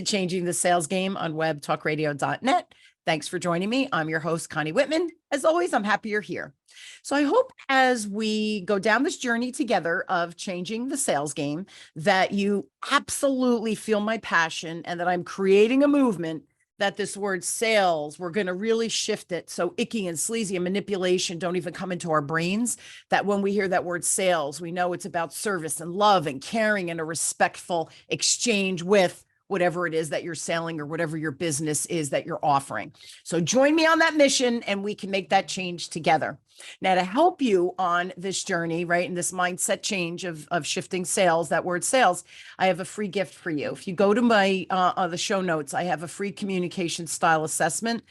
to Changing the Sales Game on webtalkradio.net. Thanks for joining me. I'm your host, Connie Whitman. As always, I'm happy you're here. So I hope as we go down this journey together of changing the sales game, that you absolutely feel my passion and that I'm creating a movement that this word sales, we're going to really shift it so icky and sleazy and manipulation don't even come into our brains. That when we hear that word sales, we know it's about service and love and caring and a respectful exchange with whatever it is that you're selling or whatever your business is that you're offering. So join me on that mission and we can make that change together. Now, to help you on this journey, right, in this mindset change of shifting sales, that word sales, I have a free gift for you. If you go to my the show notes, I have a free communication style assessment.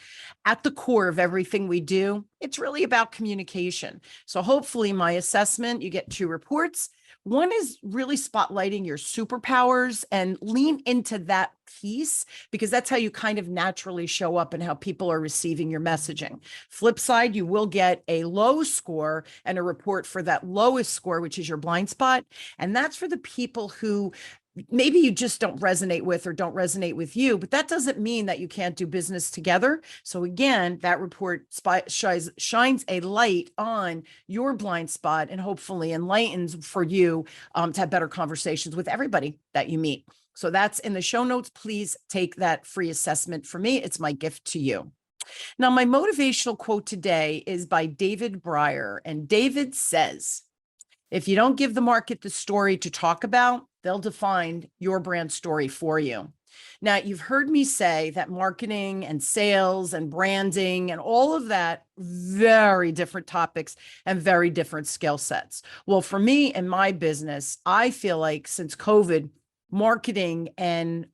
At the core of everything we do, it's really about communication. So hopefully my assessment, you get 2 reports. One is really spotlighting your superpowers and lean into that piece, because that's how you kind of naturally show up and how people are receiving your messaging. Flip side, you will get a low score and a report for that lowest score, which is your blind spot. And that's for the people who maybe you just don't resonate with or don't resonate with you, but that doesn't mean that you can't do business together. So again, that report shines a light on your blind spot and hopefully enlightens for you to have better conversations with everybody that you meet. So that's in the show notes. Please take that free assessment from me. It's my gift to you. Now, my motivational quote today is by David Brier, and David says, if you don't give the market the story to talk about, they'll define your brand story for you. Now, you've heard me say that marketing and sales and branding and all of that, very different topics and very different skill sets. Well, for me and my business, I feel like since COVID, marketing and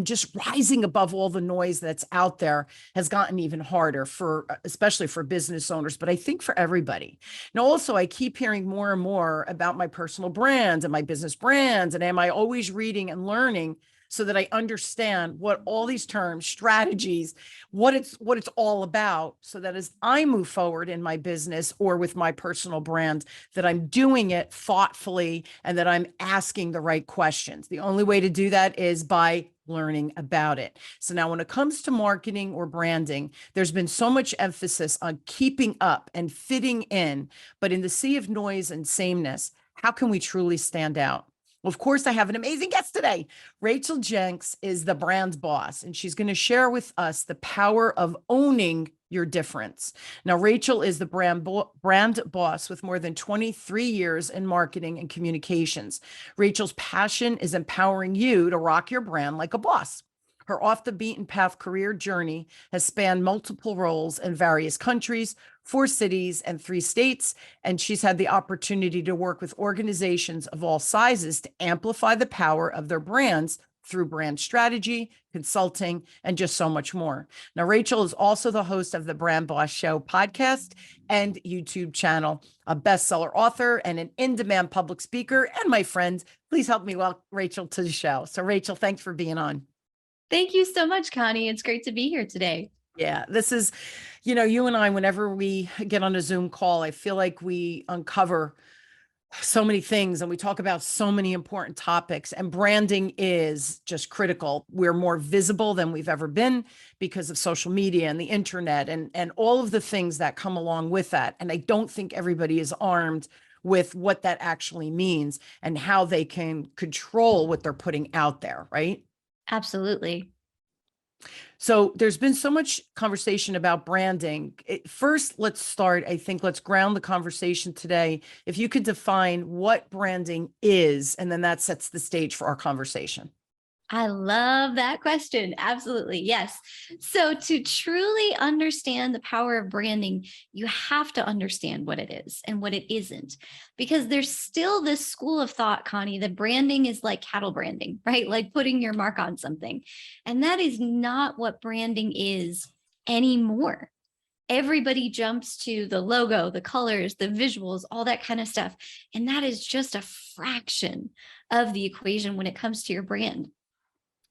just rising above all the noise that's out there has gotten even harder for, especially for business owners, but I think for everybody. Now, also, I keep hearing more and more about my personal brands and my business brands. And am I always reading and learning so that I understand what all these terms, strategies, what it's all about, so that as I move forward in my business or with my personal brand, that I'm doing it thoughtfully and that I'm asking the right questions. The only way to do that is by learning about it. So now when it comes to marketing or branding, there's been so much emphasis on keeping up and fitting in, but in the sea of noise and sameness, how can we truly stand out? Well, of course, I have an amazing guest today. Rachel Jenks is the brand boss, and she's going to share with us the power of owning your difference. Now, Rachel is the brand boss with more than 23 years in marketing and communications. Rachel's passion is empowering you to rock your brand like a boss. Her off the beaten path career journey has spanned multiple roles in various countries, 4 cities, and 3 states. And she's had the opportunity to work with organizations of all sizes to amplify the power of their brands through brand strategy, consulting, and just so much more. Now, Rachel is also the host of the Brand Boss Show podcast and YouTube channel, a bestseller author, and an in-demand public speaker. And my friends, please help me welcome Rachel to the show. So Rachel, thanks for being on. Thank you so much, Connie. It's great to be here today. Yeah, this is, you and I, whenever we get on a Zoom call, I feel like we uncover so many things and we talk about so many important topics, and branding is just critical. We're more visible than we've ever been because of social media and the internet and all of the things that come along with that. And I don't think everybody is armed with what that actually means and how they can control what they're putting out there, right? Absolutely. So there's been so much conversation about branding. First, let's ground the conversation today. If you could define what branding is, and then that sets the stage for our conversation. I love that question. Absolutely. Yes. So to truly understand the power of branding, you have to understand what it is and what it isn't, because there's still this school of thought, Connie, that branding is like cattle branding, right? Like putting your mark on something. And that is not what branding is anymore. Everybody jumps to the logo, the colors, the visuals, all that kind of stuff. And that is just a fraction of the equation when it comes to your brand.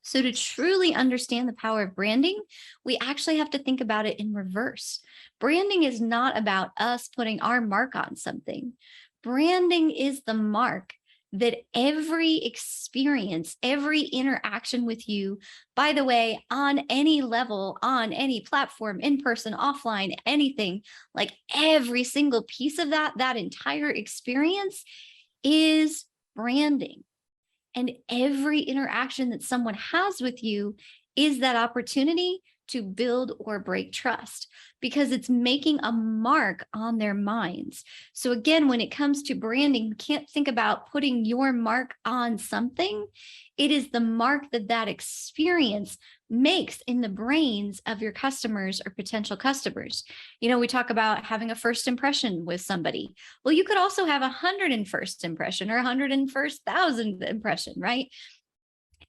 So to truly understand the power of branding, we actually have to think about it in reverse. Branding is not about us putting our mark on something. Branding is the mark that every experience, every interaction with you, by the way, on any level, on any platform, in person, offline, anything, like every single piece of that entire experience is branding. And every interaction that someone has with you is that opportunity to build or break trust, because it's making a mark on their minds. So again, when it comes to branding, you can't think about putting your mark on something. It is the mark that experience makes in the brains of your customers or potential customers. We talk about having a first impression with somebody. Well, you could also have 101st impression or 101,000th impression, right?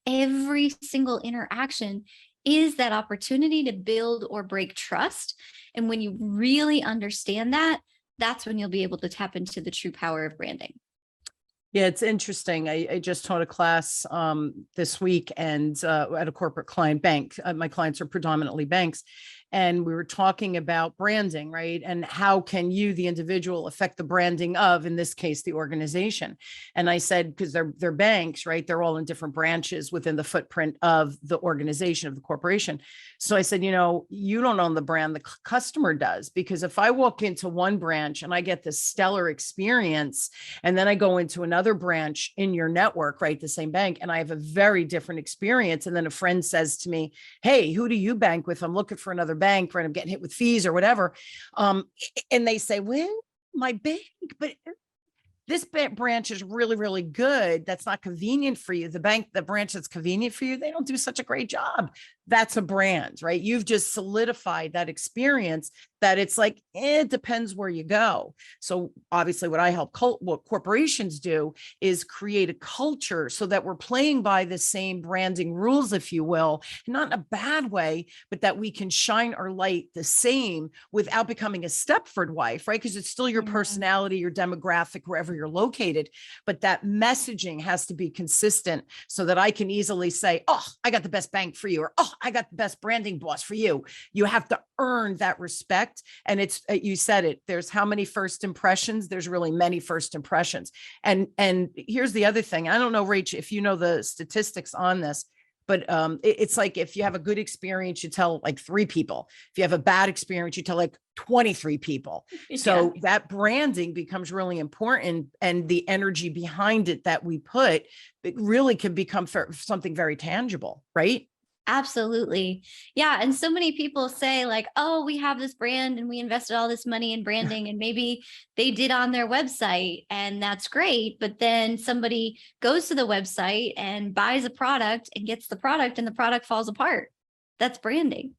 Every single interaction is that opportunity to build or break trust. And when you really understand that, that's when you'll be able to tap into the true power of branding. Yeah, it's interesting. I just taught a class this week and at a corporate client bank. My clients are predominantly banks. And we were talking about branding, right? And how can you, the individual, affect the branding of, in this case, the organization? And I said, because they're banks, right? They're all in different branches within the footprint of the organization, of the corporation. So I said, you don't own the brand, the customer does. Because if I walk into one branch and I get this stellar experience, and then I go into another branch in your network, right? The same bank, and I have a very different experience. And then a friend says to me, hey, who do you bank with? I'm looking for another bank, right? I'm getting hit with fees or whatever. And they say, well, my bank, but this branch is really, really good. That's not convenient for you. The branch that's convenient for you, they don't do such a great job. That's a brand, right? You've just solidified that experience that it's like, it depends where you go. So obviously what I help what corporations do is create a culture so that we're playing by the same branding rules, if you will, not in a bad way, but that we can shine our light the same without becoming a Stepford wife, right? Because it's still your personality, your demographic, wherever you're located, but that messaging has to be consistent so that I can easily say, oh, I got the best bank for you, or, oh, I got the best branding boss for you. You have to earn that respect. And it's, you said it, there's how many first impressions? There's really many first impressions. And here's the other thing. I don't know, Rach, if you know the statistics on this, but it's like, if you have a good experience, you tell like 3 people. If you have a bad experience, you tell like 23 people. So that branding becomes really important, and the energy behind it that we put, it really can become something very tangible, right? Absolutely. Yeah. And so many people say like, oh, we have this brand and we invested all this money in branding, and maybe they did on their website, and that's great. But then somebody goes to the website and buys a product and gets the product, and the product falls apart. That's branding.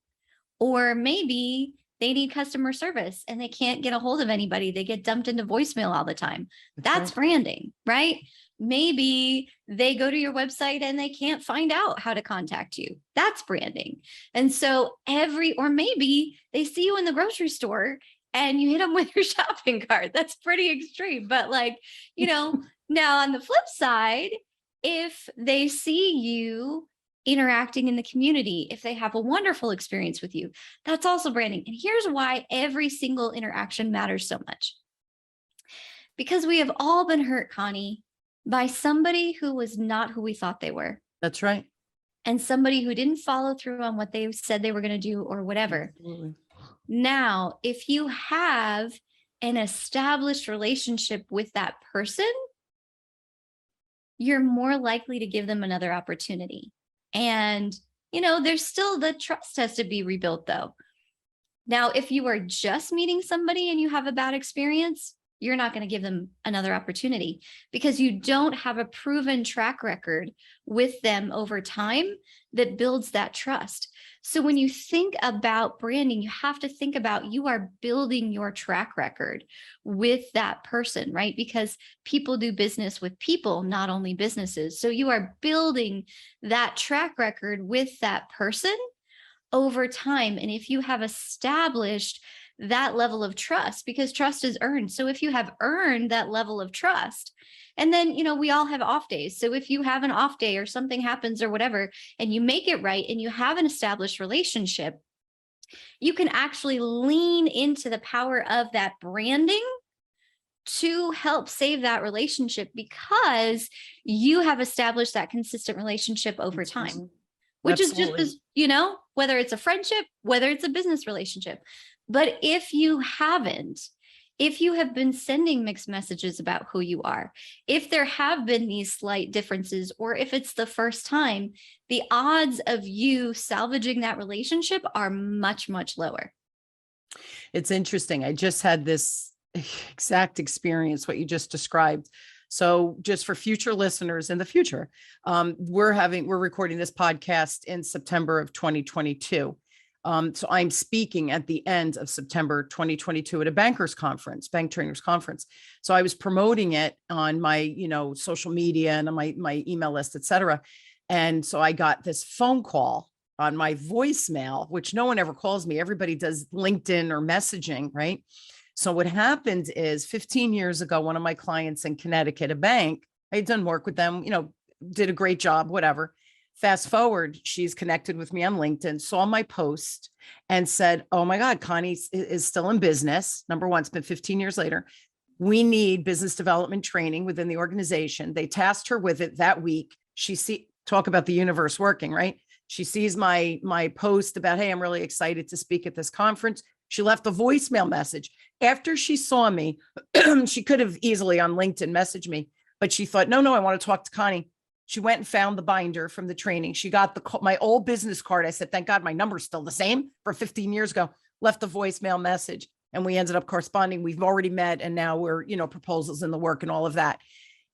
Or maybe they need customer service and they can't get a hold of anybody. They get dumped into voicemail all the time. That's branding, right? Maybe they go to your website and they can't find out how to contact you. That's branding. And so or maybe they see you in the grocery store and you hit them with your shopping cart. That's pretty extreme. But now on the flip side, if they see you interacting in the community, if they have a wonderful experience with you, that's also branding. And here's why every single interaction matters so much. Because we have all been hurt, Connie, by somebody who was not who we thought they were. That's right. And somebody who didn't follow through on what they said they were going to do or whatever. Absolutely. Now, if you have an established relationship with that person, you're more likely to give them another opportunity. And, there's still the trust has to be rebuilt though. Now, if you are just meeting somebody and you have a bad experience, you're not going to give them another opportunity because you don't have a proven track record with them over time that builds that trust. So when you think about branding, you have to think about you are building your track record with that person, right? Because people do business with people, not only businesses. So you are building that track record with that person over time. And if you have established that level of trust, because trust is earned. So if you have earned that level of trust, and then, we all have off days. So if you have an off day or something happens or whatever, and you make it right and you have an established relationship, you can actually lean into the power of that branding to help save that relationship because you have established that consistent relationship over time, which is just Absolutely. as, whether it's a friendship, whether it's a business relationship. But if you haven't, if you have been sending mixed messages about who you are, if there have been these slight differences, or if it's the first time, the odds of you salvaging that relationship are much, much lower. It's interesting. I just had this exact experience, what you just described. So just for future listeners in the future, we're recording this podcast in September of 2022. So I'm speaking at the end of September 2022 at a bank trainers conference. So I was promoting it on my, social media and on my email list, et cetera. And so I got this phone call on my voicemail, which no one ever calls me. Everybody does LinkedIn or messaging, right? So what happened is 15 years ago, one of my clients in Connecticut, a bank, I had done work with them, did a great job, whatever. Fast forward, she's connected with me on LinkedIn, saw my post and said, oh my God, Connie is still in business. Number one, it's been 15 years later. We need business development training within the organization. They tasked her with it that week. Talk about the universe working, right? She sees my post about, hey, I'm really excited to speak at this conference. She left a voicemail message. After she saw me, she could have easily on LinkedIn messaged me, but she thought, no, I want to talk to Connie. She went and found the binder from the training. She got my old business card. I said, thank God my number's still the same for 15 years ago, left a voicemail message, and we ended up corresponding. We've already met, and now we're, proposals in the work and all of that.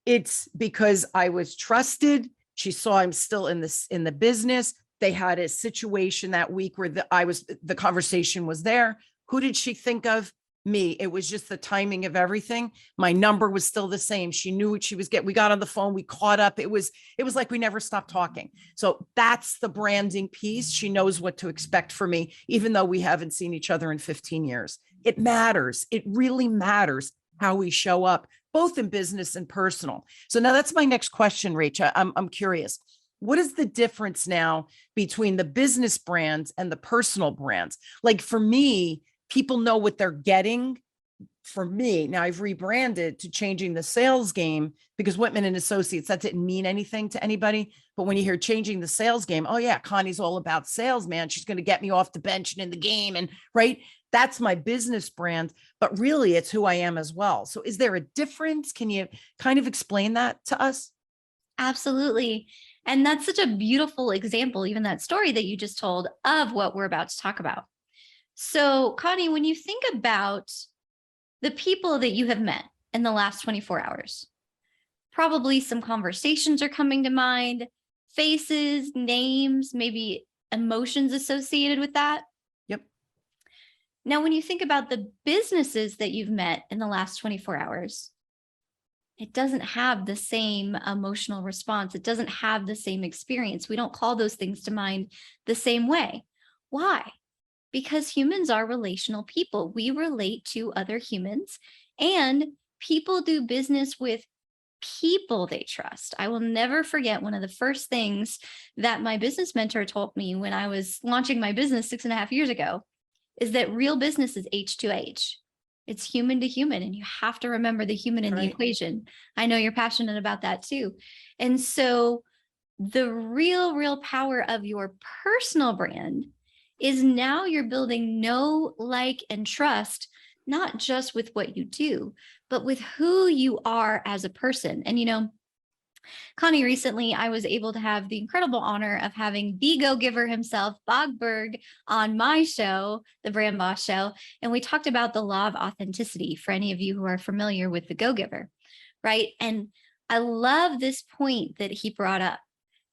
It's because I was trusted. She saw I'm still in the business. They had a situation that week where the conversation was there. Who did she think of? Me. It was just the timing of everything. My number was still the same. She knew what she was getting. We got on the phone, we caught up. It was like we never stopped talking. So that's the branding piece. She knows what to expect from me, even though we haven't seen each other in 15 years. It matters. It really matters how we show up, both in business and personal. So now that's my next question, Rachel. I'm curious. What is the difference now between the business brands and the personal brands? Like for me, people know what they're getting. For me, now I've rebranded to changing the sales game because Whitman and Associates, that didn't mean anything to anybody. But when you hear changing the sales game, oh yeah, Connie's all about sales, man. She's going to get me off the bench and in the game. And right, that's my business brand, but really it's who I am as well. So is there a difference? Can you kind of explain that to us? Absolutely. And that's such a beautiful example, even that story that you just told, of what we're about to talk about. So, Connie, when you think about the people that you have met in the last 24 hours, probably some conversations are coming to mind, faces, names, maybe emotions associated with that. Yep. Now, when you think about the businesses that you've met in the last 24 hours, it doesn't have the same emotional response. It doesn't have the same experience. We don't call those things to mind the same way. Why? Because humans are relational people. We relate to other humans, and people do business with people they trust. I will never forget one of the first things that my business mentor told me when I was launching my business 6.5 years ago is that real business is H2H. It's human to human, and you have to remember the human in the equation. I know you're passionate about that too. And so the real power of your personal brand is now you're building know, like, and trust, not just with what you do, but with who you are as a person. And, Connie, recently I was able to have the incredible honor of having the go-giver himself, Bogberg, on my show, the Brand Boss Show. And we talked about the law of authenticity for any of you who are familiar with the go-giver, right? And I love this point that he brought up,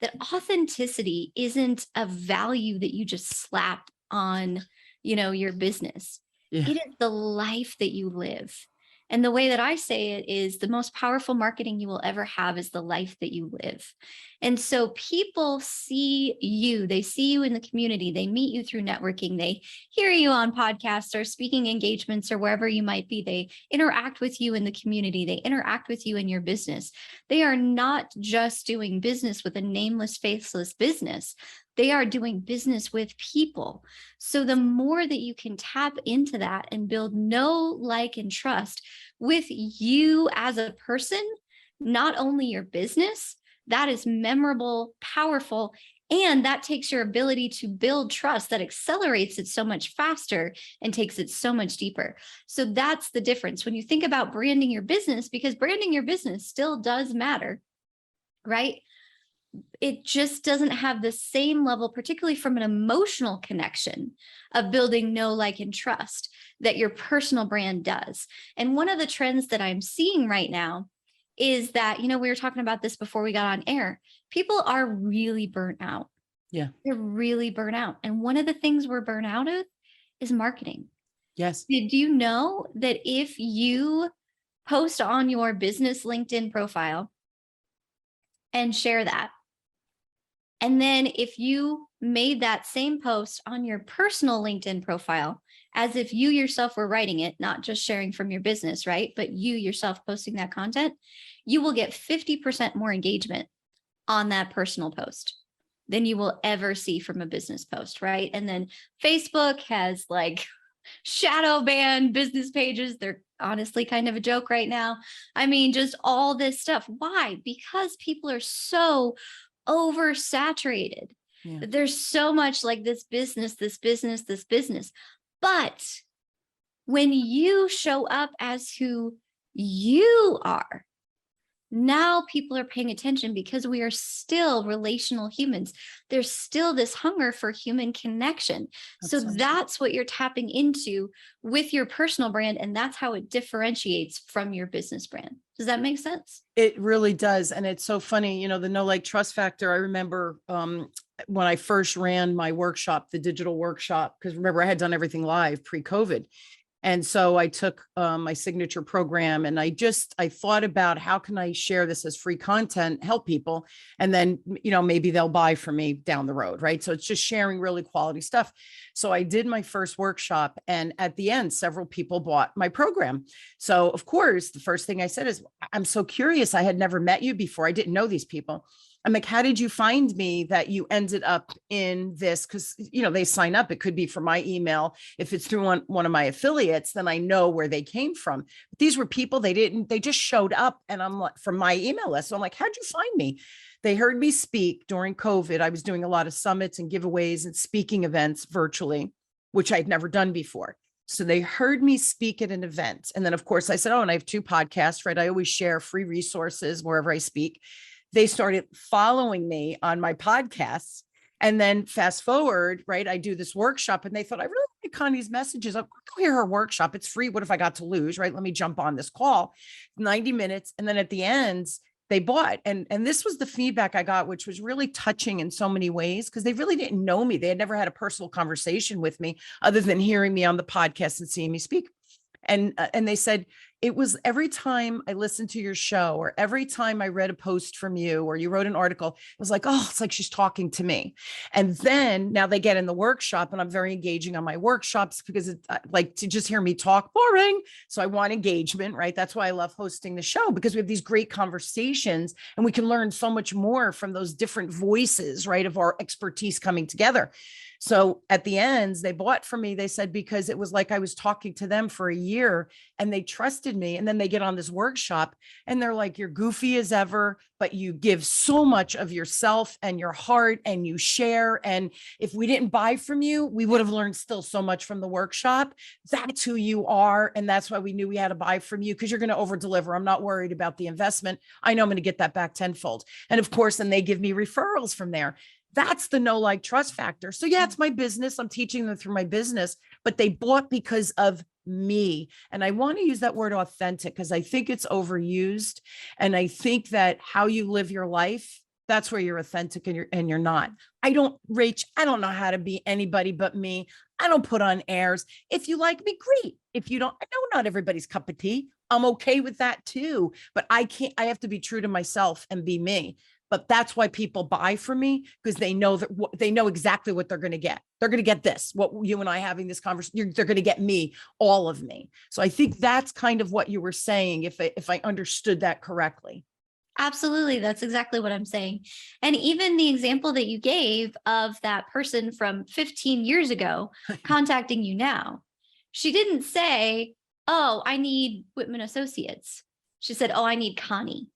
that authenticity isn't a value that you just slap on, your business. Yeah. It is the life that you live. And the way that I say it is the most powerful marketing you will ever have is the life that you live. And so people see you, they see you in the community, they meet you through networking, they hear you on podcasts or speaking engagements or wherever you might be. They interact with you in the community, they interact with you in your business. They are not just doing business with a nameless, faceless business. They are doing business with people. So the more that you can tap into that and build know, like, and trust with you as a person, not only your business, that is memorable, powerful, and that takes your ability to build trust, that accelerates it so much faster and takes it so much deeper. So that's the difference when you think about branding your business, because branding your business still does matter, right? It just doesn't have the same level, particularly from an emotional connection of building know, like, and trust that your personal brand does. And one of the trends that I'm seeing right now is that, we were talking about this before we got on air. People are really burnt out. Yeah. They're really burnt out. And one of the things we're burnt out of is marketing. Yes. Did you know that if you post on your business LinkedIn profile and share that, and then if you made that same post on your personal LinkedIn profile, as if you yourself were writing it, not just sharing from your business, right? But you yourself posting that content, you will get 50% more engagement on that personal post than you will ever see from a business post, right? And then Facebook has like shadow ban business pages. They're honestly kind of a joke right now. I mean, just all this stuff. Why? Because people are so oversaturated. Yeah. There's so much like this business. But when you show up as who you are, now people are paying attention because we are still relational humans. There's still this hunger for human connection. So that's what you're tapping into with your personal brand. And that's how it differentiates from your business brand. Does that make sense? It really does. And it's so funny, the know, like, trust factor. I remember when I first ran my workshop, the digital workshop, because remember I had done everything live pre-COVID. And so I took my signature program and I thought about how can I share this as free content, help people, and then, maybe they'll buy from me down the road. Right. So it's just sharing really quality stuff. So I did my first workshop, and at the end, several people bought my program. So of course, the first thing I said is, I'm so curious. I had never met you before. I didn't know these people. I'm like, how did you find me that you ended up in this? Because, they sign up. It could be from my email. If it's through one of my affiliates, then I know where they came from. But these were people, they just showed up, and I'm like, from my email list. So I'm like, how'd you find me? They heard me speak during COVID. I was doing a lot of summits and giveaways and speaking events virtually, which I'd never done before. So they heard me speak at an event. And then of course I said, and I have 2 podcasts, right? I always share free resources wherever I speak. They started following me on my podcasts. And then fast forward, right? I do this workshop and they thought, I really like Connie's messages. I'll go hear her workshop. It's free. What if I got to lose, right? Let me jump on this call, 90 minutes. And then at the end, they bought. And this was the feedback I got, which was really touching in so many ways, because they really didn't know me. They had never had a personal conversation with me other than hearing me on the podcast and seeing me speak. And they said, it was every time I listened to your show, or every time I read a post from you, or you wrote an article, it was like, oh, it's like she's talking to me. And then now they get in the workshop, and I'm very engaging on my workshops because it's like, to just hear me talk, boring. So I want engagement, right? That's why I love hosting the show, because we have these great conversations and we can learn so much more from those different voices, right, of our expertise coming together. So at the end, they bought from me, they said, because it was like I was talking to them for a year and they trusted me. And then they get on this workshop and they're like, you're goofy as ever, but you give so much of yourself and your heart and you share. And if we didn't buy from you, we would have learned still so much from the workshop. That's who you are. And that's why we knew we had to buy from you, because you're going to over deliver. I'm not worried about the investment. I know I'm going to get that back tenfold. And of course, then they give me referrals from there. That's the know, like, trust factor. So yeah, it's my business. I'm teaching them through my business, but they bought because of me. And I want to use that word authentic because I think it's overused. And I think that how you live your life, that's where you're authentic and you're not. I don't know how to be anybody but me. I don't put on airs. If you like me, great. If you don't, I know not everybody's cup of tea. I'm okay with that too, but I have to be true to myself and be me. But that's why people buy from me, because they know that they know exactly what they're going to get. They're going to get this, what you and I having this conversation, they're going to get me, all of me. So I think that's kind of what you were saying, if I understood that correctly. Absolutely. That's exactly what I'm saying. And even the example that you gave of that person from 15 years ago contacting you now, she didn't say, oh, I need Whitman Associates. She said, oh, I need Connie.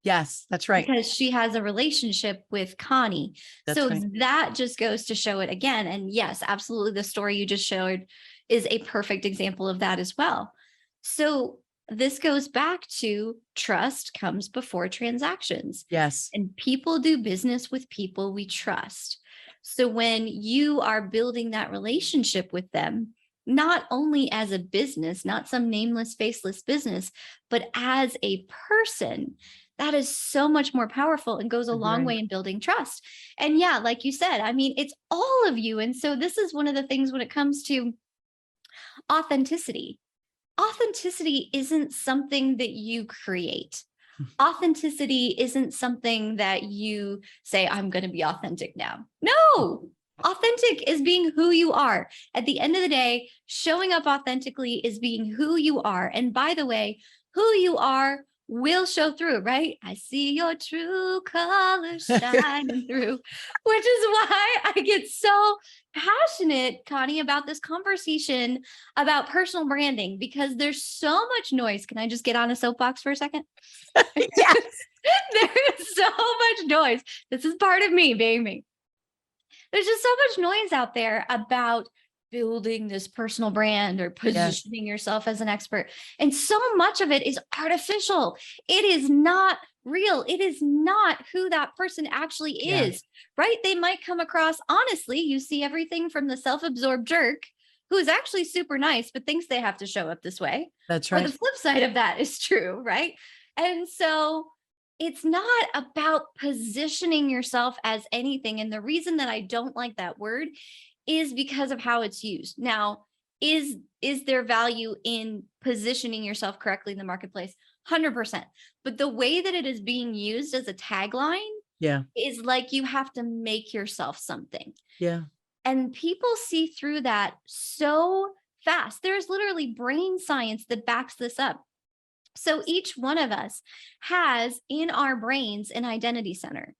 Yes, that's right. Because she has a relationship with Connie. That's so right. that just goes to show it again. And yes, absolutely. The story you just showed is a perfect example of that as well. So this goes back to trust comes before transactions. Yes. And people do business with people we trust. So when you are building that relationship with them, not only as a business, not some nameless, faceless business, but as a person, that is so much more powerful and goes a long way in building trust. And yeah, like you said, I mean, it's all of you. And so this is one of the things when it comes to authenticity. Authenticity isn't something that you create. Authenticity isn't something that you say, I'm going to be authentic now. No, authentic is being who you are. At the end of the day, showing up authentically is being who you are. And by the way, who you are will show through, right? I see your true colors shining through, which is why I get so passionate, Connie, about this conversation about personal branding, because there's so much noise. Can I just get on a soapbox for a second? Yes. There is so much noise. This is part of me being me. There's just so much noise out there about building this personal brand or positioning yourself as an expert. And so much of it is artificial. It is not real. It is not who that person actually is, right? They might come across, honestly, you see everything from the self-absorbed jerk who is actually super nice, but thinks they have to show up this way. That's right. Or the flip side of that is true, right? And so it's not about positioning yourself as anything. And the reason that I don't like that word is because of how it's used. Now, is there value in positioning yourself correctly in the marketplace? 100%. But the way that it is being used as a tagline is like you have to make yourself something. Yeah. And people see through that so fast. There's literally brain science that backs this up. So each one of us has in our brains an identity center.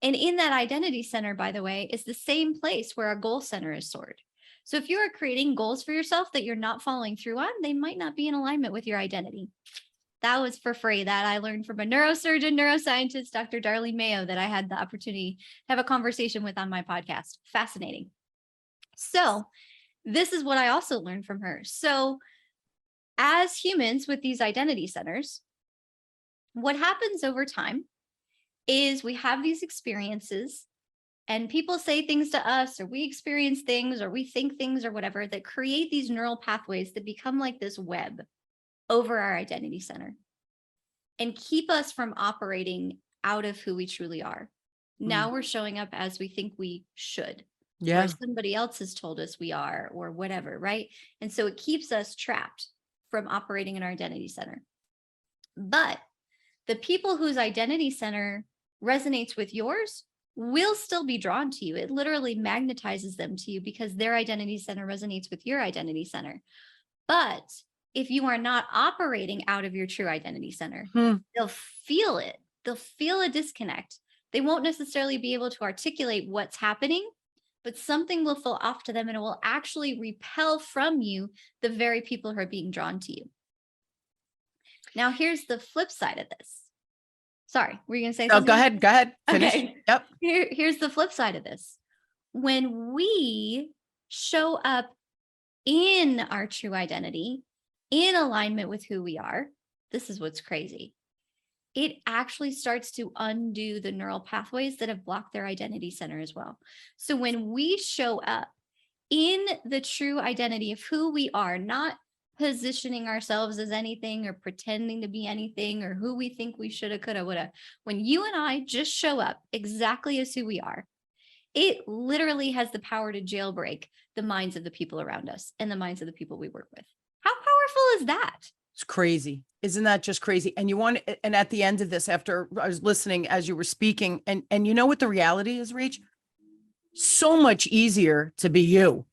And in that identity center, by the way, is the same place where a goal center is stored. So if you are creating goals for yourself that you're not following through on, they might not be in alignment with your identity. That was for free. That I learned from a neurosurgeon, neuroscientist, Dr. Darlene Mayo, that I had the opportunity to have a conversation with on my podcast. Fascinating. So this is what I also learned from her. So as humans with these identity centers, what happens over time is we have these experiences and people say things to us, or we experience things, or we think things, or whatever, that create these neural pathways that become like this web over our identity center and keep us from operating out of who we truly are. Now we're showing up as we think we should, or somebody else has told us we are, or whatever, right? And so it keeps us trapped from operating in our identity center. But the people whose identity center resonates with yours will still be drawn to you. It literally magnetizes them to you because their identity center resonates with your identity center. But if you are not operating out of your true identity center, they'll feel it. They'll feel a disconnect. They won't necessarily be able to articulate what's happening, but something will feel off to them and it will actually repel from you the very people who are being drawn to you. Now, here's the flip side of this. Sorry, were you going to say something? Go ahead. Finish. Okay. Yep. Here's the flip side of this. When we show up in our true identity, in alignment with who we are, this is what's crazy. It actually starts to undo the neural pathways that have blocked their identity center as well. So when we show up in the true identity of who we are, not positioning ourselves as anything or pretending to be anything or who we think we shoulda, coulda, woulda. When you and I just show up exactly as who we are, it literally has the power to jailbreak the minds of the people around us and the minds of the people we work with. How powerful is that? It's crazy. Isn't that just crazy? And and at the end of this, after I was listening as you were speaking, and you know what the reality is, Rach? So much easier to be you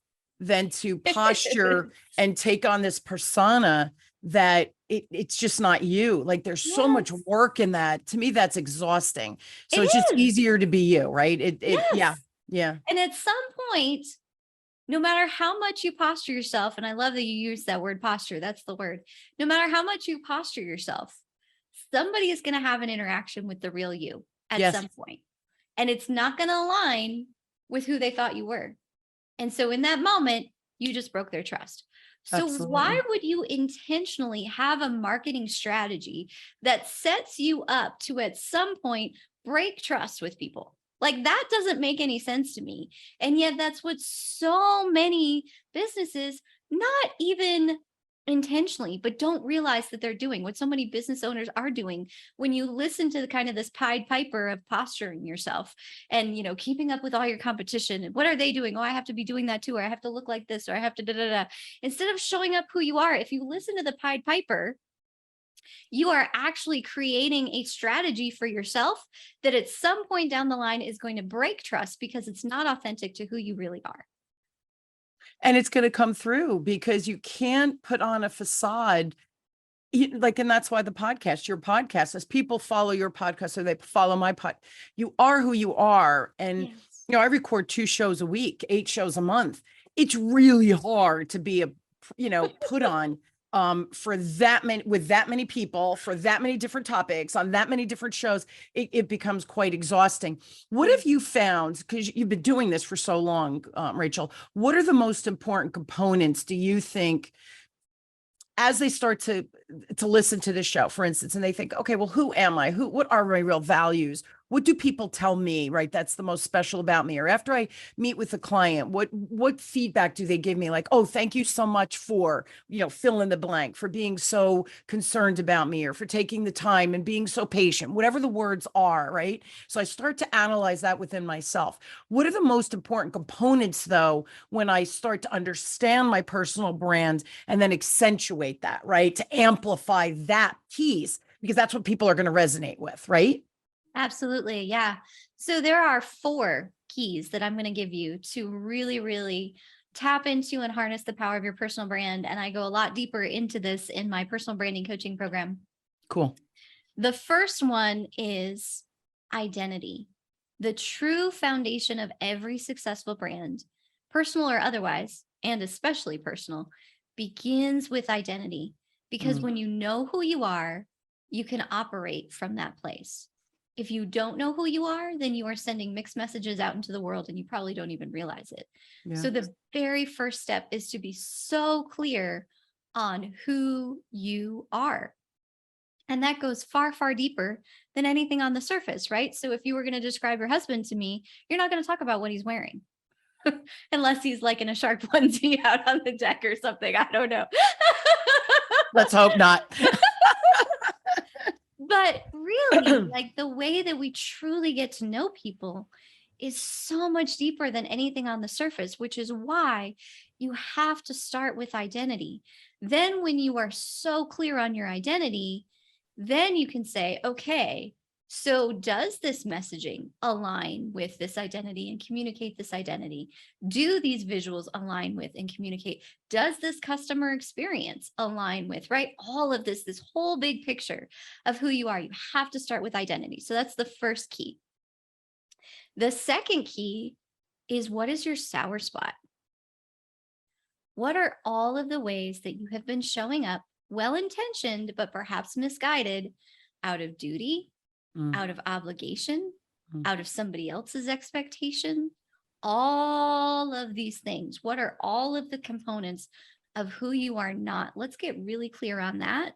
than to posture and take on this persona that it's just not you. Like there's so much work in that. To me, that's exhausting. So it's just easier to be you, right? Yeah. And at some point, no matter how much you posture yourself, and I love that you use that word posture, that's the word. No matter how much you posture yourself, somebody is going to have an interaction with the real you at Yes. some point, and it's not going to align with who they thought you were. And so in that moment, you just broke their trust. So why Absolutely. would you intentionally have a marketing strategy that sets you up to at some point break trust with people? Like, that doesn't make any sense to me. And yet that's what so many businesses, not even intentionally, but don't realize that they're doing, what so many business owners are doing. When you listen to the kind of this Pied Piper of posturing yourself and, keeping up with all your competition, and what are they doing? Oh, I have to be doing that too, or I have to look like this, or I have to da da da. Instead of showing up who you are, if you listen to the Pied Piper, you are actually creating a strategy for yourself that at some point down the line is going to break trust because it's not authentic to who you really are. And it's going to come through because you can't put on a facade. And that's why your podcast, as people follow your podcast, or they follow my pod, you are who you are. And, Yes. I record 2 shows a week, 8 shows a month. It's really hard to be put on for that many, with that many people, for that many different topics, on that many different shows. It becomes quite exhausting. What have you found, because you've been doing this for so long, Rachel, what are the most important components, do you think, as they start to listen to this show, for instance, and they think, okay, well, who am I? What are my real values? What do people tell me, right? That's the most special about me. Or after I meet with a client, what feedback do they give me? Like, oh, thank you so much for, fill in the blank, for being so concerned about me, or for taking the time and being so patient, whatever the words are, right? So I start to analyze that within myself. What are the most important components, though, when I start to understand my personal brand and then accentuate that, right? To amplify that piece, because that's what people are going to resonate with, right? Absolutely. Yeah. So there are 4 keys that I'm going to give you to really, really tap into and harness the power of your personal brand. And I go a lot deeper into this in my personal branding coaching program. Cool. The first one is identity. The true foundation of every successful brand, personal or otherwise, and especially personal, begins with identity. Because when you know who you are, you can operate from that place. If you don't know who you are, then you are sending mixed messages out into the world and you probably don't even realize it. Yeah. So the very first step is to be so clear on who you are. And that goes far, far deeper than anything on the surface, right? So if you were going to describe your husband to me, you're not going to talk about what he's wearing. Unless he's like in a shark onesie out on the deck or something. I don't know. Let's hope not. But really, like, the way that we truly get to know people is so much deeper than anything on the surface, which is why you have to start with identity. Then when you are so clear on your identity, then you can say, okay, so does this messaging align with this identity and communicate this identity? Do these visuals align with and communicate? Does this customer experience align with, right? All of this whole big picture of who you are, you have to start with identity. So that's the first key. The second key is, what is your sour spot? What are all of the ways that you have been showing up well-intentioned, but perhaps misguided, out of duty, out of obligation, out of somebody else's expectation? All of these things. What are all of the components of who you are not? Let's get really clear on that,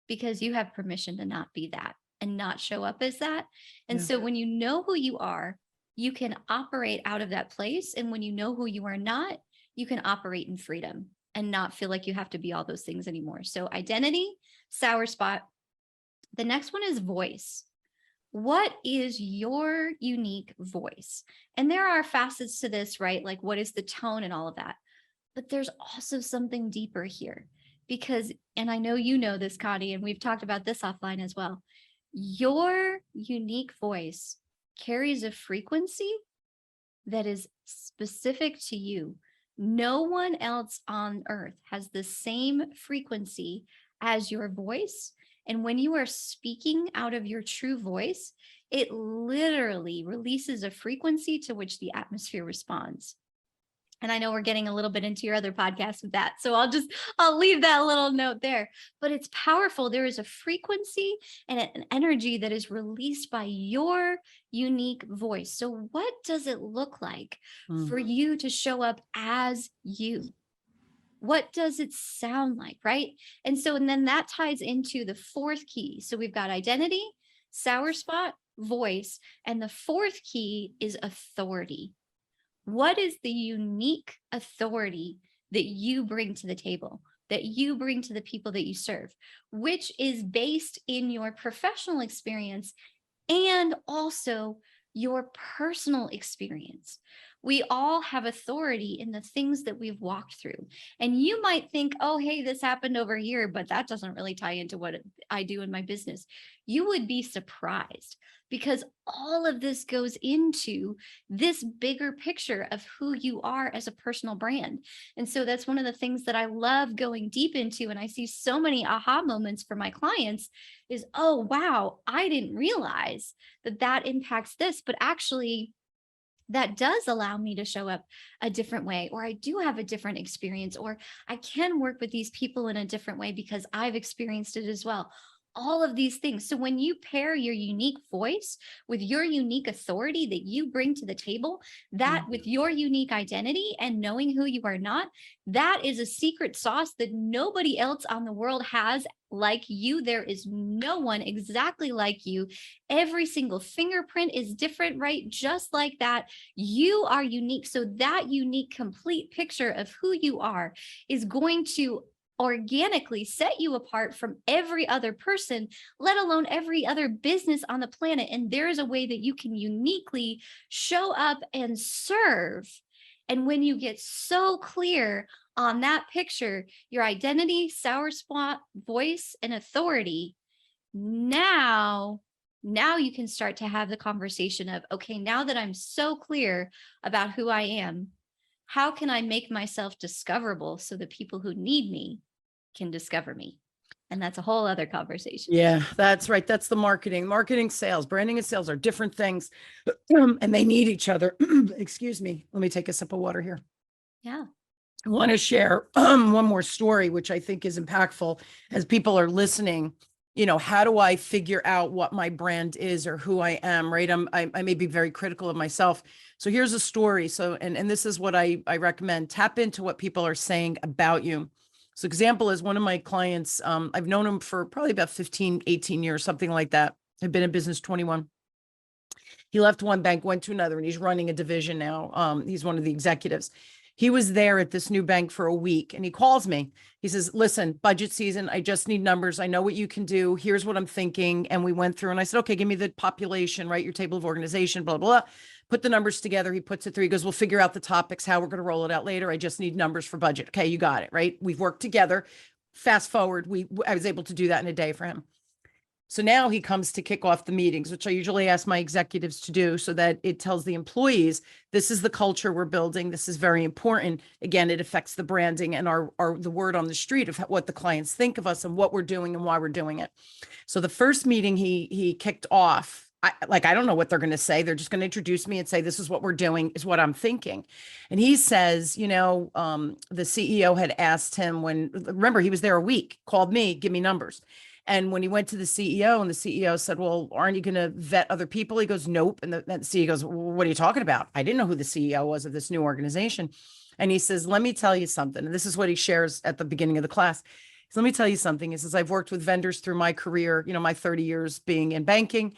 because you have permission to not be that and not show up as that. And so when you know who you are, you can operate out of that place. And when you know who you are not, you can operate in freedom and not feel like you have to be all those things anymore. So identity, sour spot. The next one is voice. What is your unique voice? And there are facets to this, right? Like, what is the tone and all of that? But there's also something deeper here, because, and I know you know this, Connie, and we've talked about this offline as well. Your unique voice carries a frequency that is specific to you. No one else on earth has the same frequency as your voice. And when you are speaking out of your true voice, it literally releases a frequency to which the atmosphere responds. And I know we're getting a little bit into your other podcast with that. So I'll leave that little note there. But it's powerful. There is a frequency and an energy that is released by your unique voice. So what does it look like for you to show up as you? What does it sound like, right? And then that ties into the fourth key. So we've got identity, sour spot, voice, and the fourth key is authority. What is the unique authority that you bring to the table, that you bring to the people that you serve, which is based in your professional experience and also your personal experience? We all have authority in the things that we've walked through. And you might think, oh, hey, this happened over here, but that doesn't really tie into what I do in my business. You would be surprised, because all of this goes into this bigger picture of who you are as a personal brand. And so that's one of the things that I love going deep into. And I see so many aha moments for my clients is, oh, wow, I didn't realize that impacts this, but actually that does allow me to show up a different way, or I do have a different experience, or I can work with these people in a different way because I've experienced it as well. All of these things. So when you pair your unique voice with your unique authority that you bring to the table, that with your unique identity and knowing who you are not, that is a secret sauce that nobody else on the world has like you. There is no one exactly like you. Every single fingerprint is different, right? Just like that, you are unique. So that unique, complete picture of who you are is going to organically set you apart from every other person, let alone every other business on the planet. And there is a way that you can uniquely show up and serve. And when you get so clear on that picture, your identity, sour spot, voice, and authority, now you can start to have the conversation of, okay, now that I'm so clear about who I am, how can I make myself discoverable so the people who need me can discover me? And that's a whole other conversation. Yeah, that's right. That's the marketing, sales, branding and sales are different things and they need each other. Excuse me. Let me take a sip of water here. Yeah. I want to share one more story, which I think is impactful as people are listening. How do I figure out what my brand is or who I am, right? I may be very critical of myself. So here's a story. So, and this is what I recommend. Tap into what people are saying about you. So example is one of my clients, I've known him for probably about 15, 18 years, something like that. I've been in business 21. He left one bank, went to another, and he's running a division now. He's one of the executives. He was there at this new bank for a week and he calls me. He says, listen, budget season, I just need numbers. I know what you can do. Here's what I'm thinking. And we went through and I said, okay, give me the population, right? Your table of organization, blah, blah, blah. Put the numbers together. He puts it through. He goes, we'll figure out the topics, how we're going to roll it out later. I just need numbers for budget. Okay, you got it, right? We've worked together. Fast forward, I was able to do that in a day for him. So now he comes to kick off the meetings, which I usually ask my executives to do so that it tells the employees, this is the culture we're building. This is very important. Again, it affects the branding and the word on the street of what the clients think of us and what we're doing and why we're doing it. So the first meeting he kicked off, I don't know what they're going to say. They're just going to introduce me and say, this is what we're doing, is what I'm thinking. And he says, the CEO had asked him remember, he was there a week, called me, give me numbers. And when he went to the CEO and the CEO said, well, aren't you going to vet other people? He goes, nope. And the CEO goes, well, what are you talking about? I didn't know who the CEO was of this new organization. And he says, let me tell you something. And this is what he shares at the beginning of the class. So let me tell you something. He says, I've worked with vendors through my career, my 30 years being in banking.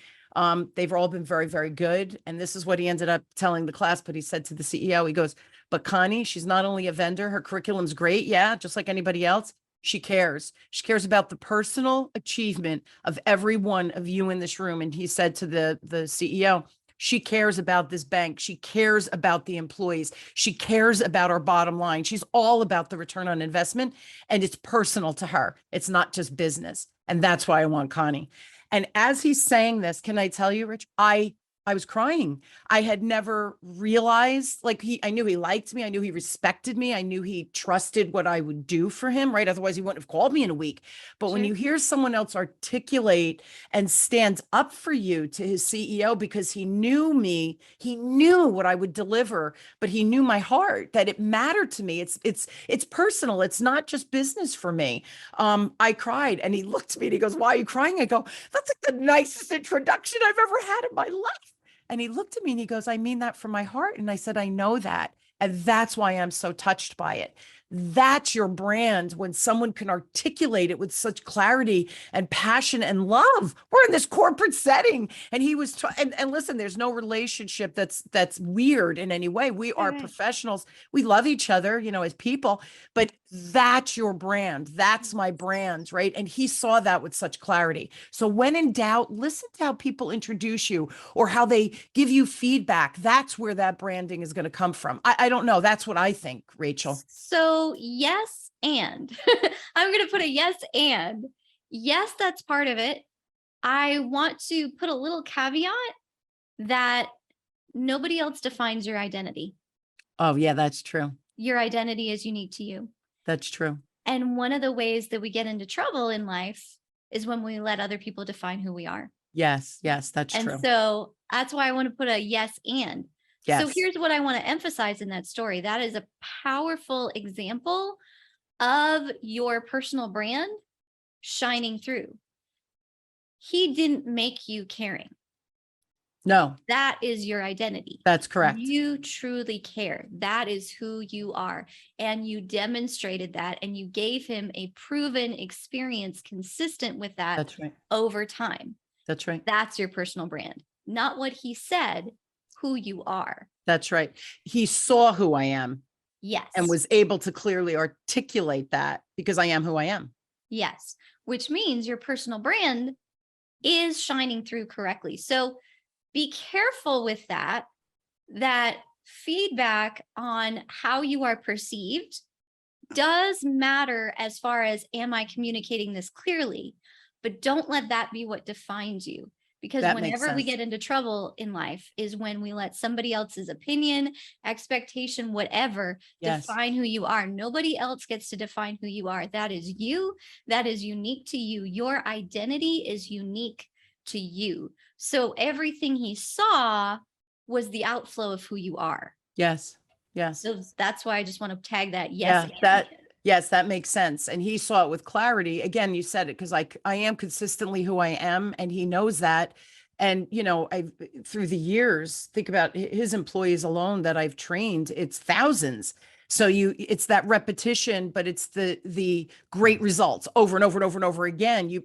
They've all been very, very good. And this is what he ended up telling the class. But he said to the CEO, he goes, but Connie, she's not only a vendor, her curriculum's great. Yeah, just like anybody else. She cares. She cares about the personal achievement of every one of you in this room. And he said to the CEO, she cares about this bank. She cares about the employees. She cares about our bottom line. She's all about the return on investment. And it's personal to her. It's not just business. And that's why I want Connie. And as he's saying this, can I tell you, Rich, I I was crying. I had never realized, like, I knew he liked me. I knew he respected me. I knew he trusted what I would do for him, right? Otherwise he wouldn't have called me in a week. But when Sure. you hear someone else articulate and stand up for you to his CEO, because he knew me, he knew what I would deliver, but he knew my heart, that it mattered to me. It's personal. It's not just business for me. I cried, and he looked at me and he goes, "Why are you crying?" I go, "That's like the nicest introduction I've ever had in my life." And he looked at me and he goes, "I mean that from my heart." And I said, "I know that. And that's why I'm so touched by it." That's your brand, when someone can articulate it with such clarity and passion and love. We're in this corporate setting, and he was, and listen, there's no relationship that's weird in any way. We are Right. professionals. We love each other, as people, but that's your brand. That's my brand, right? And he saw that with such clarity. So when in doubt, listen to how people introduce you or how they give you feedback. That's where that branding is going to come from. I don't know. That's what I think, Rachel. So yes, and I'm going to put a yes, and yes, that's part of it. I want to put a little caveat that nobody else defines your identity. Oh, yeah, that's true. Your identity is unique to you. That's true. And one of the ways that we get into trouble in life is when we let other people define who we are. Yes, that's And true. so that's why I want to put a yes, and. Yes. So here's what I want to emphasize in that story. That is a powerful example of your personal brand shining through. He didn't make you caring. No, That is your identity. that's correct. You truly care. That is who you are. And you demonstrated that, and you gave him a proven experience consistent with that That's right. over time. That's right. That's your personal brand, not what he said, who you are. That's right. He saw who I am. Yes. And was able to clearly articulate that, because I am who I am. Yes. Which means your personal brand is shining through correctly. So be careful with that feedback on how you are perceived does matter as far as, am I communicating this clearly? But don't let that be what defines you. Because That makes whenever we sense. get into trouble in life is when we let somebody else's opinion, expectation, whatever, Yes. define who you are. Nobody else gets to define who you are. That is you. That is unique to you. Your identity is unique to you. So everything he saw was the outflow of who you are. Yes. Yes. So that's why I just want to tag that. Yes. Yeah, yes, that makes sense. And he saw it with clarity. Again, you said it, because I am consistently who I am, and he knows that. And, through the years, think about his employees alone that I've trained, it's thousands. So it's that repetition, but it's the great results over and over and over and over again. You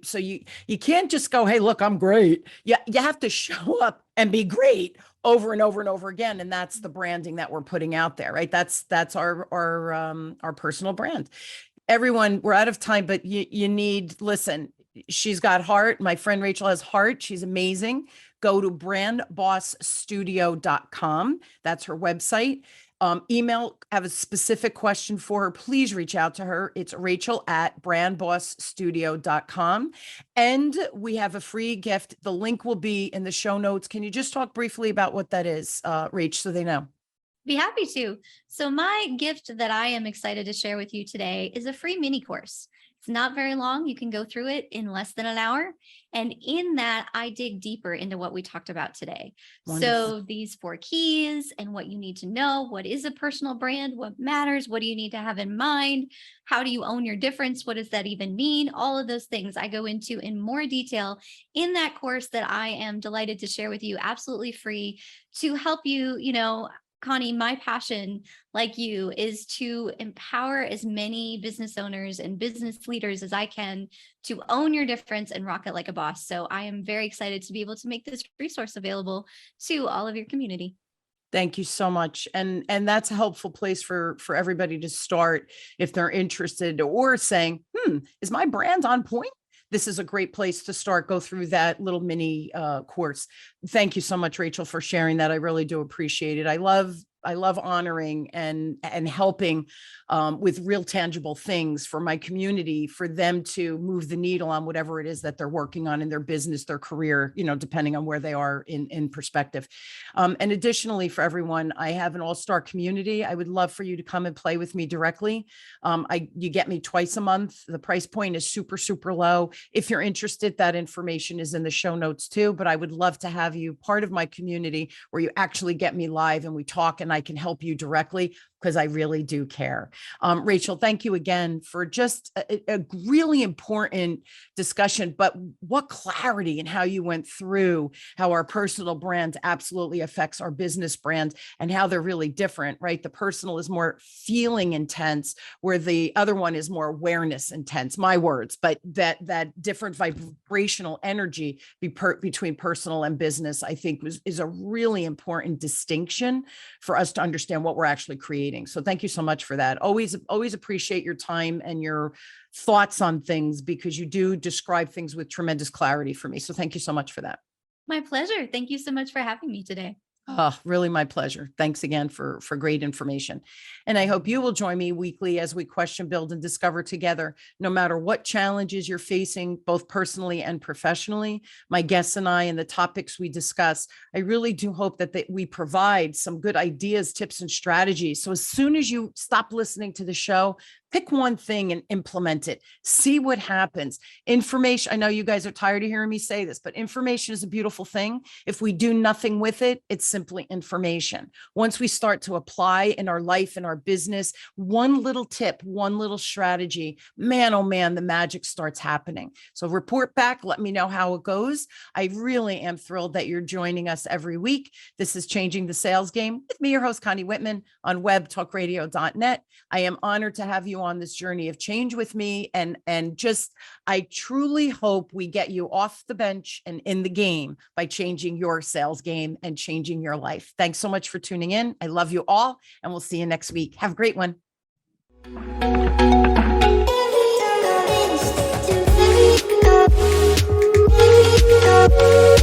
can't just go, "Hey, look, I'm great." You have to show up and be great over and over and over again. And that's the branding that we're putting out there, right? That's our personal brand. Everyone, we're out of time, but you need, listen, she's got heart. My friend Rachel has heart. She's amazing. Go to brandbossstudio.com. That's her website. Email, have a specific question for her, please reach out to her. It's rachel@brandbossstudio.com. And we have a free gift. The link will be in the show notes. Can you just talk briefly about what that is, Rach, so they know? Be happy to. So my gift that I am excited to share with you today is a free mini course. It's not very long. You can go through it in less than an hour. And in that, I dig deeper into what we talked about today. Wonderful. So these 4 keys and what you need to know. What is a personal brand? What matters? What do you need to have in mind? How do you own your difference? What does that even mean? All of those things I go into in more detail in that course that I am delighted to share with you, absolutely free, to help you, Connie, my passion, like you, is to empower as many business owners and business leaders as I can to own your difference and rock it like a boss. So I am very excited to be able to make this resource available to all of your community. Thank you so much. And that's a helpful place for everybody to start if they're interested or saying, is my brand on point? This is a great place to start. Go through that little mini course. Thank you so much, Rachel, for sharing that. I really do appreciate it. I love love honoring and helping with real tangible things for my community, for them to move the needle on whatever it is that they're working on in their business, their career, depending on where they are in perspective. And additionally, for everyone, I have an all-star community. I would love for you to come and play with me directly. You get me twice a month. The price point is super, super low. If you're interested, that information is in the show notes too, but I would love to have you part of my community where you actually get me live and we talk and I can help you directly, because I really do care. Rachel, thank you again for just a really important discussion, but what clarity and how you went through how our personal brand absolutely affects our business brand and how they're really different, right? The personal is more feeling intense, where the other one is more awareness intense, my words, but that different vibrational energy between personal and business, I think is a really important distinction for us to understand what we're actually creating. So thank you so much for that. Always appreciate your time and your thoughts on things, because you do describe things with tremendous clarity for me. So thank you so much for that. My pleasure. Thank you so much for having me today. Oh, really my pleasure. Thanks again for great information. And I hope you will join me weekly as we question, build, and discover together, no matter what challenges you're facing, both personally and professionally. My guests and I, and the topics we discuss, I really do hope that we provide some good ideas, tips, and strategies. So as soon as you stop listening to the show, pick one thing and implement it. See what happens. Information, I know you guys are tired of hearing me say this, but information is a beautiful thing. If we do nothing with it, it's simply information. Once we start to apply in our life, in our business, one little tip, one little strategy, man, oh man, the magic starts happening. So report back, let me know how it goes. I really am thrilled that you're joining us every week. This is Changing the Sales Game with me, your host, Connie Whitman, on webtalkradio.net. I am honored to have you on this journey of change with me. And I truly hope we get you off the bench and in the game by changing your sales game and changing your life. Thanks so much for tuning in. I love you all, and we'll see you next week. Have a great one. Thank you.